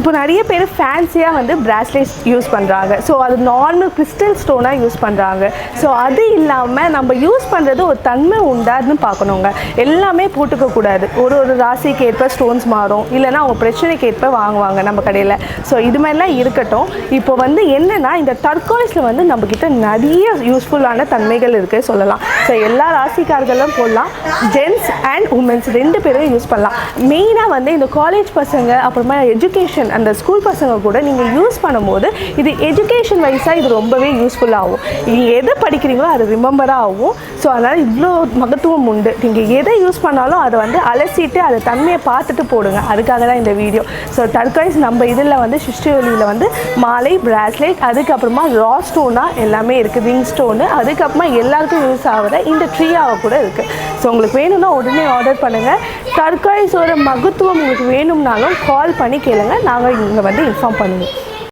இப்போ நிறைய பேர் ஃபேன்சியாக வந்து பிராஸ்லெட்ஸ் யூஸ் பண்ணுறாங்க. ஸோ அது நார்மல் கிறிஸ்டல் ஸ்டோனாக யூஸ் பண்ணுறாங்க. ஸோ அது இல்லாமல் நம்ம யூஸ் பண்ணுறது ஒரு தன்மை உண்டாதுன்னு பார்க்கணுங்க. எல்லாமே போட்டுக்கக்கூடாது. ஒரு ராசிக்கு ஏற்ப ஸ்டோன்ஸ் மாறும், இல்லைனா அவங்க பிரச்சனைக்கு ஏற்ப வாங்குவாங்க நம்ம கடையில். ஸோ இது மாதிரிலாம் இருக்கட்டும். இப்போ வந்து என்னென்னா இந்த டர்காய்ஸில் வந்து நம்மக்கிட்ட நிறைய யூஸ்ஃபுல்லான தன்மைகள் இருக்குது சொல்லலாம். ஸோ எல்லா ராசிக்காரர்களும் போடலாம். ஜென்ஸ் அண்ட் உமன்ஸ் 2 பேரும் யூஸ் பண்ணலாம். மெயினாக வந்து இந்த காலேஜ் பசங்க அப்புறமா எஜுகேஷன் அந்த ஸ்கூல் பசங்க கூட நீங்கள் யூஸ் பண்ணும்போது இது எஜுகேஷன் வைஸாக இது ரொம்பவே யூஸ்ஃபுல்லாகும். நீங்கள் எதை படிக்கிறீங்களோ அது ரிமெம்பராக ஆகும். ஸோ அதனால் இவ்வளோ மகத்துவம் உண்டு. நீங்கள் எதை யூஸ் பண்ணாலும் அதை வந்து அலசிட்டு அதை தன்மையை பார்த்துட்டு போடுங்க. அதுக்காக தான் இந்த வீடியோ. ஸோ டர்காய்ஸ் நம்ம இதில் வந்து சிருஷ்டி ஒளியில் வந்து மாலை, பிராஸ்லெட், அதுக்கப்புறமா ரா ஸ்டோனாக எல்லாமே இருக்குது, ரிங் ஸ்டோனு, அதுக்கப்புறமா எல்லாருக்கும் யூஸ் ஆகிற இந்த ட்ரீயாவை கூட இருக்குது. ஸோ உங்களுக்கு வேணும்னா உடனே ஆர்டர் பண்ணுங்கள். டர்காய்ஸோட மகத்துவம் உங்களுக்கு வேணும்னாலும் கால் பண்ணி கேளுங்க, நாங்கள் இங்கே வந்து இன்ஃபார்ம் பண்ணுவோம்.